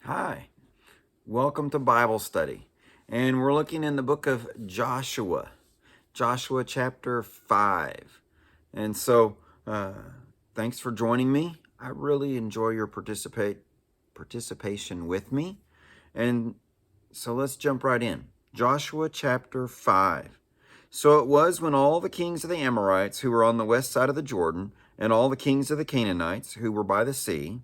Hi, welcome to Bible study. And we're looking in the book of Joshua, Joshua chapter 5. And so, thanks for joining me. I really enjoy your participation with me. And so let's jump right in. Joshua chapter 5. So it was when all the kings of the Amorites who were on the west side of the Jordan, and all the kings of the Canaanites who were by the sea,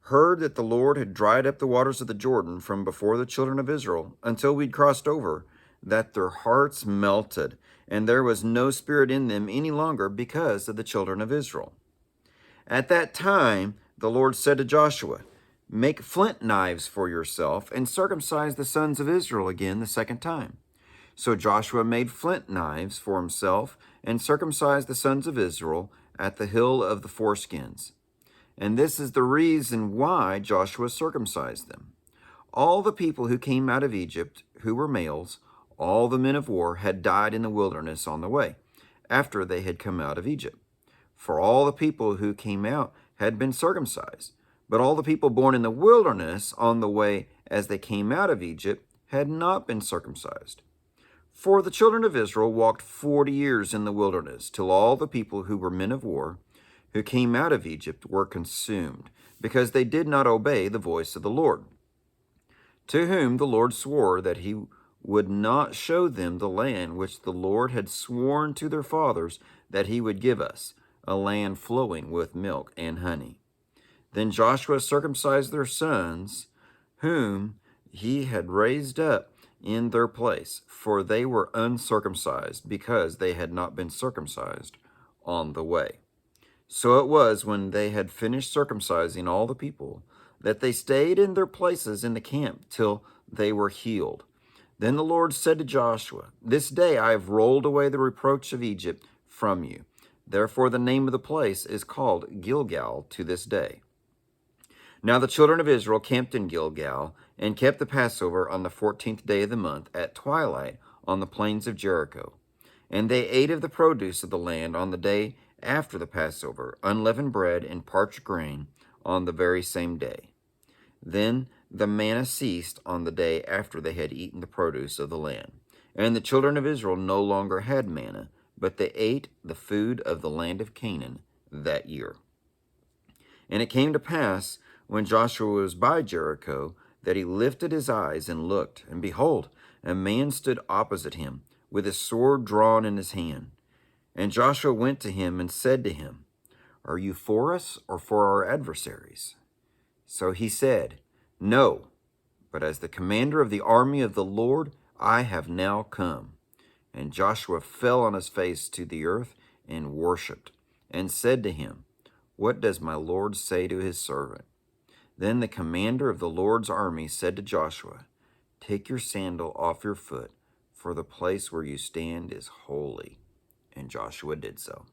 heard that the Lord had dried up the waters of the Jordan from before the children of Israel until we'd crossed over, that their hearts melted, and there was no spirit in them any longer because of the children of Israel. At that time, the Lord said to Joshua, "Make flint knives for yourself and circumcise the sons of Israel again the second time." So Joshua made flint knives for himself and circumcised the sons of Israel at the hill of the foreskins. And this is the reason why Joshua circumcised them. All the people who came out of Egypt, who were males, all the men of war, had died in the wilderness on the way, after they had come out of Egypt. For all the people who came out had been circumcised, but all the people born in the wilderness on the way as they came out of Egypt had not been circumcised. For the children of Israel walked 40 years in the wilderness, till all the people who were men of war, who came out of Egypt, were consumed, because they did not obey the voice of the Lord, to whom the Lord swore that he would not show them the land which the Lord had sworn to their fathers that he would give us, a land flowing with milk and honey. Then Joshua circumcised their sons, whom he had raised up in their place, for they were uncircumcised, because they had not been circumcised on the way. So it was, when they had finished circumcising all the people, that they stayed in their places in the camp till they were healed. Then the Lord said to Joshua, "This day I have rolled away the reproach of Egypt from you." Therefore the name of the place is called Gilgal to this day. Now the children of Israel camped in Gilgal, and kept the Passover on the 14th day of the month at twilight on the plains of Jericho. And they ate of the produce of the land on the day after the Passover, unleavened bread and parched grain on the very same day. Then the manna ceased on the day after they had eaten the produce of the land. And the children of Israel no longer had manna, but they ate the food of the land of Canaan that year. And it came to pass, when Joshua was by Jericho, that he lifted his eyes and looked, and behold, a man stood opposite him, with his sword drawn in his hand. And Joshua went to him and said to him, "Are you for us or for our adversaries?" So he said, "No, but as the commander of the army of the Lord, I have now come." And Joshua fell on his face to the earth and worshipped, and said to him, "What does my Lord say to his servant?" Then the commander of the Lord's army said to Joshua, "Take your sandal off your foot, for the place where you stand is holy." And Joshua did so.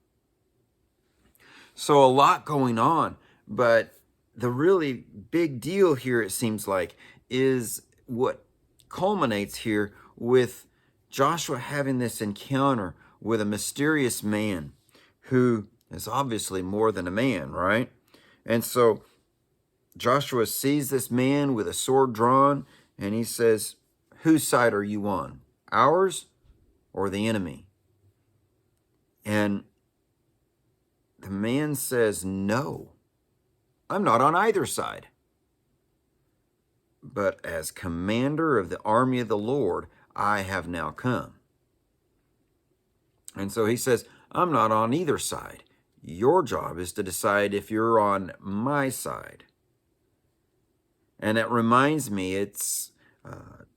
So a lot going on, but the really big deal here, it seems like, is what culminates here with Joshua having this encounter with a mysterious man who is obviously more than a man, right? And so Joshua sees this man with a sword drawn, and he says, "Whose side are you on? Ours or the enemy?" And the man says, "No, I'm not on either side. But as commander of the army of the Lord, I have now come." And so he says, "I'm not on either side. Your job is to decide if you're on my side." And it reminds me, it's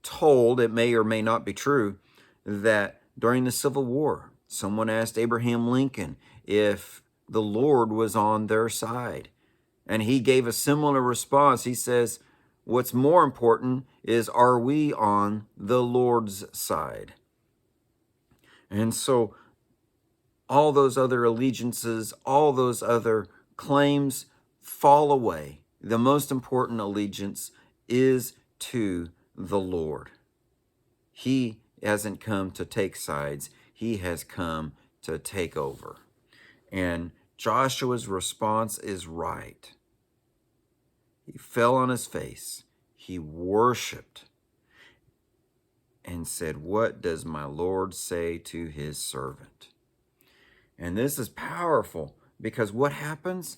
told, it may or may not be true, that during the Civil War, someone asked Abraham Lincoln if the Lord was on their side. And he gave a similar response. He says, "What's more important is, are we on the Lord's side?" And so all those other allegiances, all those other claims fall away. The most important allegiance is to the Lord. He hasn't come to take sides. He has come to take over. And Joshua's response is right. He fell on his face. He worshiped and said, "What does my Lord say to his servant?" And this is powerful because what happens?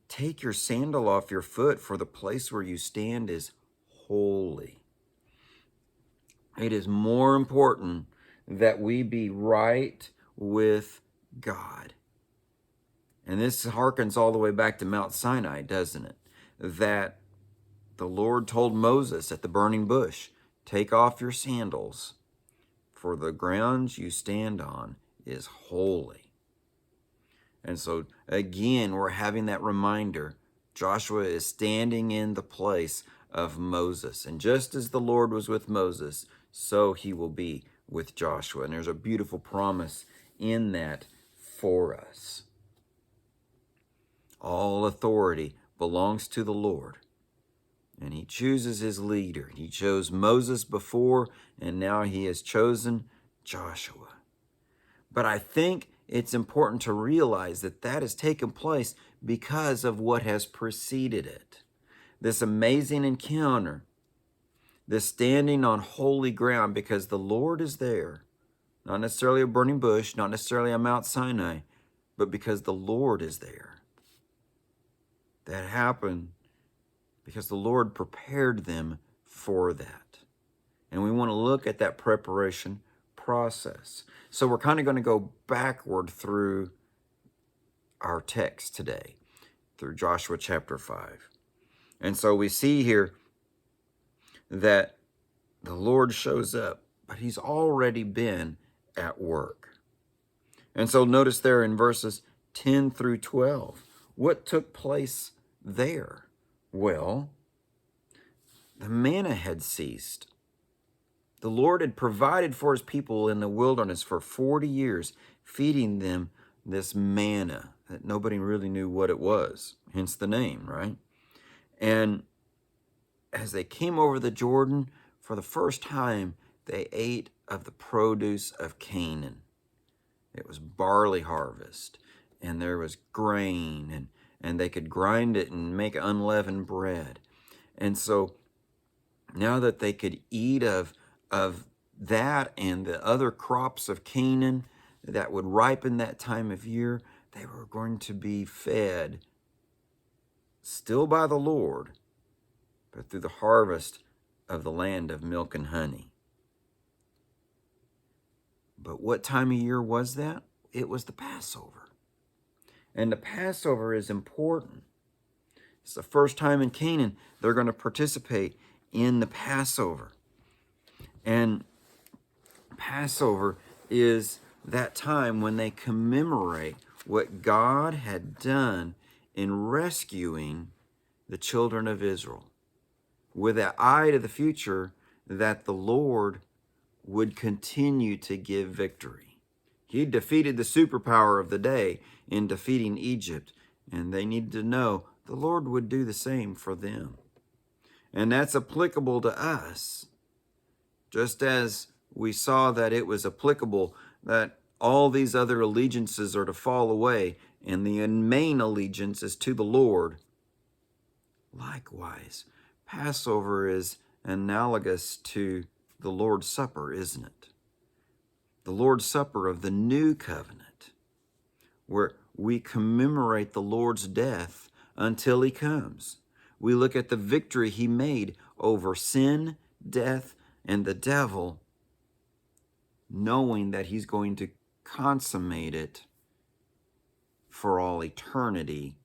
Take your sandal off your foot, for the place where you stand is holy. It is more important that we be right with God. And this harkens all the way back to Mount Sinai, doesn't it? That the Lord told Moses at the burning bush, "Take off your sandals, for the ground you stand on is holy." And so, again, we're having that reminder. Joshua is standing in the place of Moses. And just as the Lord was with Moses, so he will be with Joshua. And there's a beautiful promise in that for us. All authority belongs to the Lord. And he chooses his leader. He chose Moses before, and now he has chosen Joshua. But I think it's important to realize that that has taken place because of what has preceded it. This amazing encounter, this standing on holy ground, because the Lord is there. Not necessarily a burning bush, not necessarily on Mount Sinai, but because the Lord is there. That happened because the Lord prepared them for that. And we want to look at that preparation process. So we're kind of going to go backward through our text today, through Joshua chapter 5. And so we see here that the Lord shows up, but he's already been at work. And so notice there in verses 10 through 12, what took place there? Well, the manna had ceased. The Lord had provided for his people in the wilderness for 40 years, feeding them this manna that nobody really knew what it was, hence the name, right? And as they came over the Jordan, for the first time, they ate of the produce of Canaan. It was barley harvest, and there was grain, and they could grind it and make unleavened bread. And so now that they could eat of that and the other crops of Canaan that would ripen that time of year, they were going to be fed still by the Lord, but through the harvest of the land of milk and honey. But what time of year was that? It was the Passover. And the Passover is important. It's the first time in Canaan they're going to participate in the Passover. And Passover is that time when they commemorate what God had done in rescuing the children of Israel, with that eye to the future that the Lord would continue to give victory. He defeated the superpower of the day in defeating Egypt, and they needed to know the Lord would do the same for them. And that's applicable to us, just as we saw that it was applicable that all these other allegiances are to fall away, and the main allegiance is to the Lord. Likewise, Passover is analogous to the Lord's Supper, isn't it? The Lord's Supper of the new covenant, where we commemorate the Lord's death until he comes. We look at the victory he made over sin, death, and the devil, knowing that he's going to consummate it for all eternity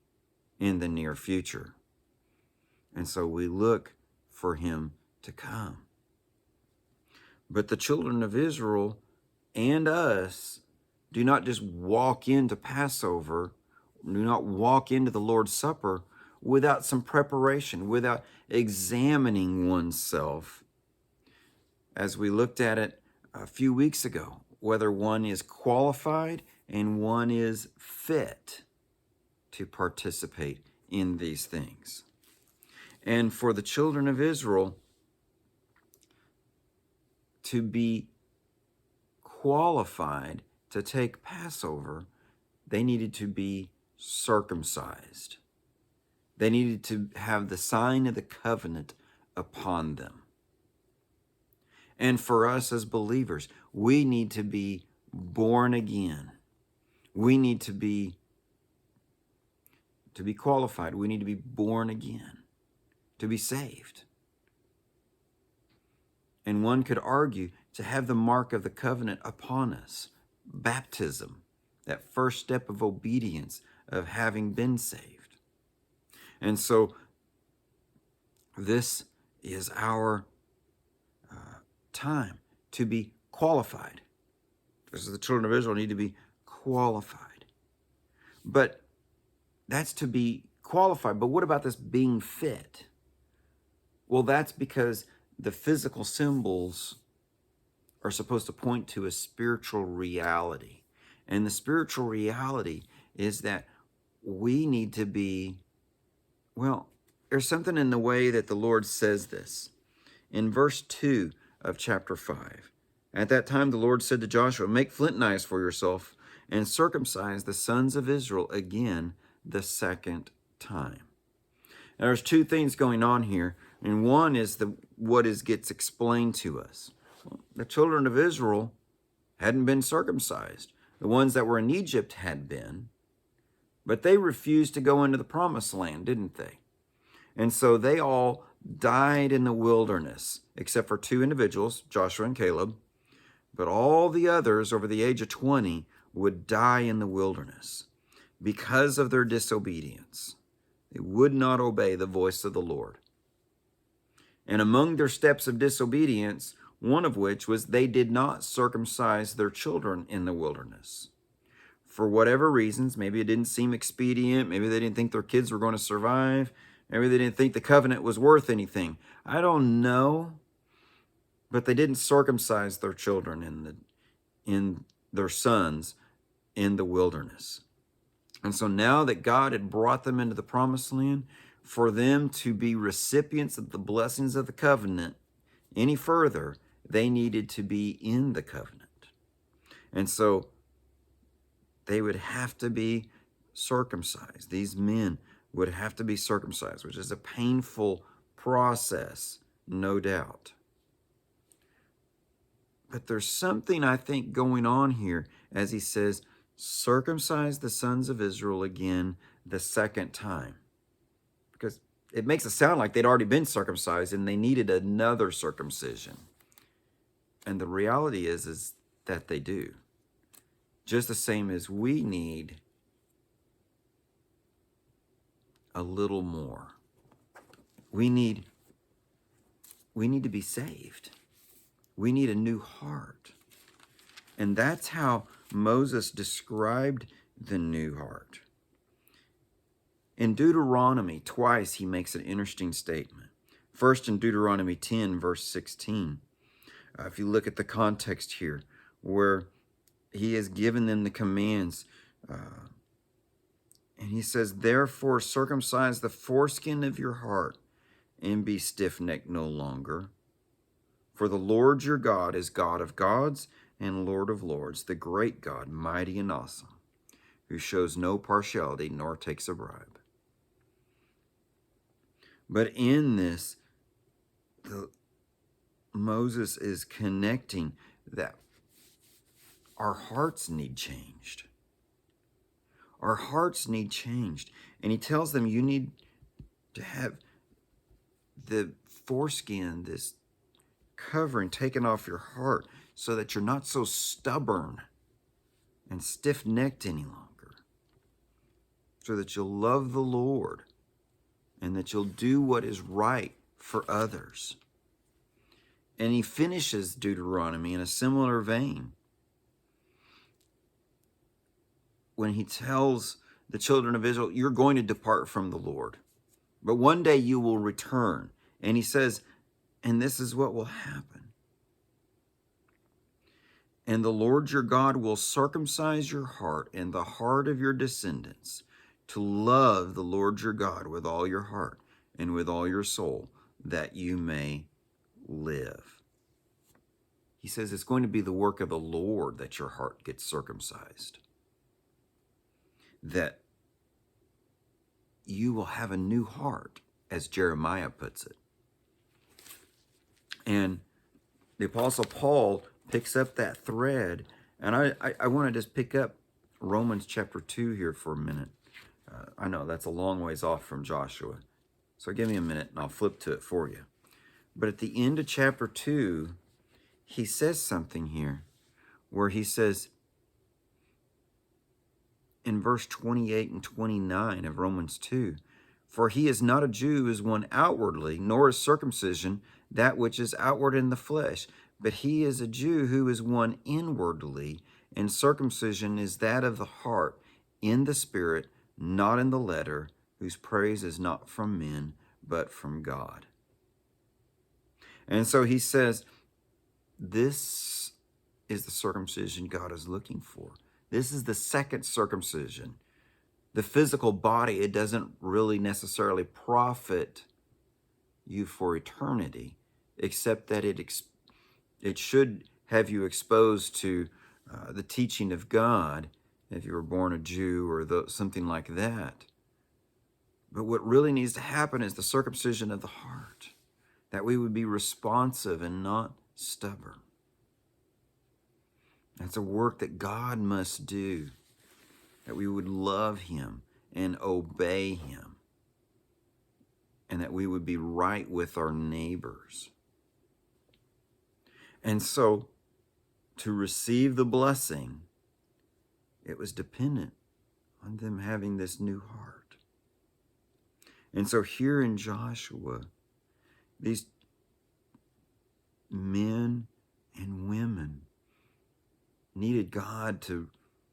in the near future. And so we look for him to come. But the children of Israel and us do not just walk into Passover, do not walk into the Lord's Supper without some preparation, without examining oneself. As we looked at it a few weeks ago, whether one is qualified and one is fit to participate in these things. And for the children of Israel to be qualified to take Passover, they needed to be circumcised. They needed to have the sign of the covenant upon them. And for us as believers, we need to be born again. We need to be qualified. We need to be born again to be saved. And one could argue to have the mark of the covenant upon us, baptism, that first step of obedience of having been saved. And so this is our time to be qualified. Because the children of Israel need to be qualified. But that's to be qualified. But what about this being fit? Well, that's because the physical symbols are supposed to point to a spiritual reality. And the spiritual reality is that we need to be, well, there's something in the way that the Lord says this. In verse 2 of chapter 5, at that time the Lord said to Joshua, make flint knives for yourself and circumcise the sons of Israel again the second time. Now, there's two things going on here, and one is what gets explained to us. The children of Israel hadn't been circumcised. The ones that were in Egypt had been, but they refused to go into the promised land, didn't they? And so they all died in the wilderness, except for two individuals, Joshua and Caleb. But all the others over the age of 20 would die in the wilderness because of their disobedience. They would not obey the voice of the Lord. And among their steps of disobedience, one of which was they did not circumcise their children in the wilderness. For whatever reasons, maybe it didn't seem expedient, maybe they didn't think their kids were going to survive, maybe they didn't think the covenant was worth anything. I don't know, but they didn't circumcise their children in their sons in the wilderness. And so now that God had brought them into the promised land, for them to be recipients of the blessings of the covenant any further, they needed to be in the covenant. And so they would have to be circumcised. These men would have to be circumcised, which is a painful process, no doubt. But there's something, I think, going on here as he says, circumcise the sons of Israel again the second time. Because it makes it sound like they'd already been circumcised and they needed another circumcision. And the reality is that they do. Just the same as we need a little more. We need to be saved. We need a new heart. And that's how Moses described the new heart. In Deuteronomy, twice he makes an interesting statement. First in Deuteronomy 10, verse 16. If you look at the context here, where he has given them the commands, and he says, therefore circumcise the foreskin of your heart and be stiff-necked no longer. For the Lord your God is God of gods and Lord of lords, the great God, mighty and awesome, who shows no partiality nor takes a bribe. But in this, Moses is connecting that our hearts need changed. Our hearts need changed. And he tells them you need to have the foreskin, this covering taken off your heart so that you're not so stubborn and stiff-necked any longer. So that you'll love the Lord and that you'll do what is right for others. And he finishes Deuteronomy in a similar vein when he tells the children of Israel, you're going to depart from the Lord, but one day you will return. And he says, and this is what will happen. And the Lord your God will circumcise your heart and the heart of your descendants to love the Lord your God with all your heart and with all your soul, that you may live. He says it's going to be the work of the Lord that your heart gets circumcised. That you will have a new heart, as Jeremiah puts it. And the Apostle Paul picks up that thread. And I want to just pick up Romans chapter 2 here for a minute. I know that's a long ways off from Joshua. So give me a minute and I'll flip to it for you. But at the end of chapter 2, he says something here where he says in verse 28 and 29 of Romans 2, "For he is not a Jew as one outwardly, nor is circumcision that which is outward in the flesh, but he is a Jew who is one inwardly, and circumcision is that of the heart, in the spirit, not in the letter, whose praise is not from men, but from God." And so he says, this is the circumcision God is looking for. This is the second circumcision. The physical body, it doesn't really necessarily profit you for eternity, except that it should have you exposed to the teaching of God if you were born a Jew or something like that. But what really needs to happen is the circumcision of the heart, that we would be responsive and not stubborn. That's a work that God must do, that we would love him and obey him, and that we would be right with our neighbors. And so, to receive the blessing, it was dependent on them having this new heart. And so here in Joshua, these men and women needed God to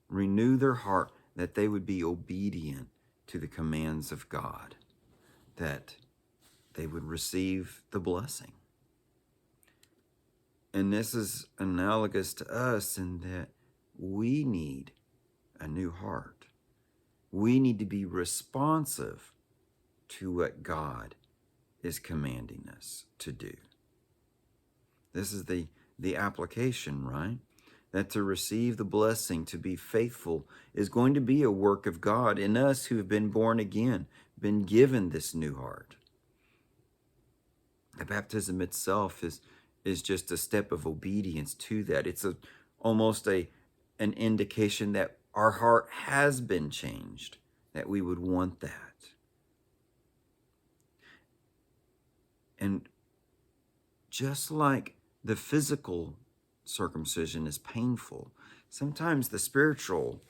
renew their heart, that they would be obedient to the commands of God, that they would receive the blessing. And this is analogous to us in that we need a new heart. We need to be responsive to what God is commanding us to do. This is the application, right? That to receive the blessing, to be faithful, is going to be a work of God in us who have been born again, been given this new heart. The baptism itself is just a step of obedience to that. It's almost an indication that our heart has been changed, that we would want that. And just like the physical circumcision is painful, sometimes the spiritual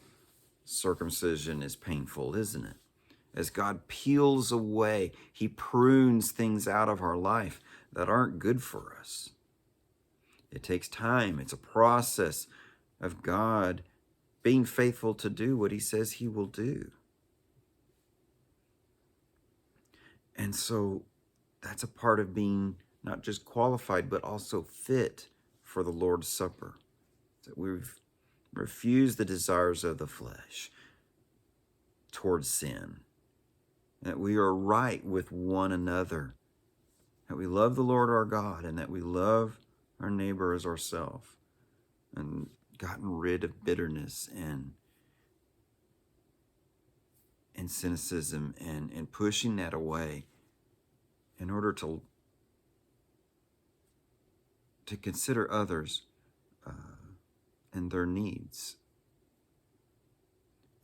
circumcision is painful, isn't it? As God peels away, he prunes things out of our life that aren't good for us. It takes time. It's a process of God being faithful to do what he says he will do. And so that's a part of being not just qualified, but also fit for the Lord's Supper. That we've refused the desires of the flesh towards sin. That we are right with one another. That we love the Lord our God, and that we love our neighbor as ourselves. And gotten rid of bitterness and cynicism and pushing that away in order to consider others and their needs.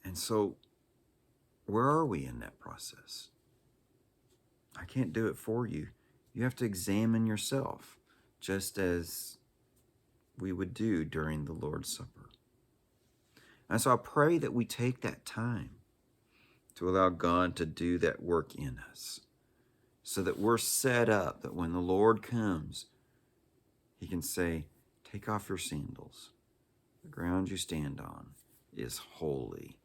And so, where are we in that process? I can't do it for you. You have to examine yourself, just as we would do during the Lord's Supper. And so I pray that we take that time to allow God to do that work in us, so that we're set up, that when the Lord comes, he can say, "Take off your sandals. The ground you stand on is holy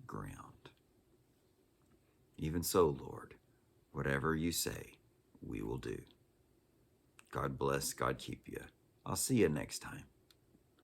ground. Even so, Lord, whatever you say, we will do." God bless, God keep you. I'll see you next time.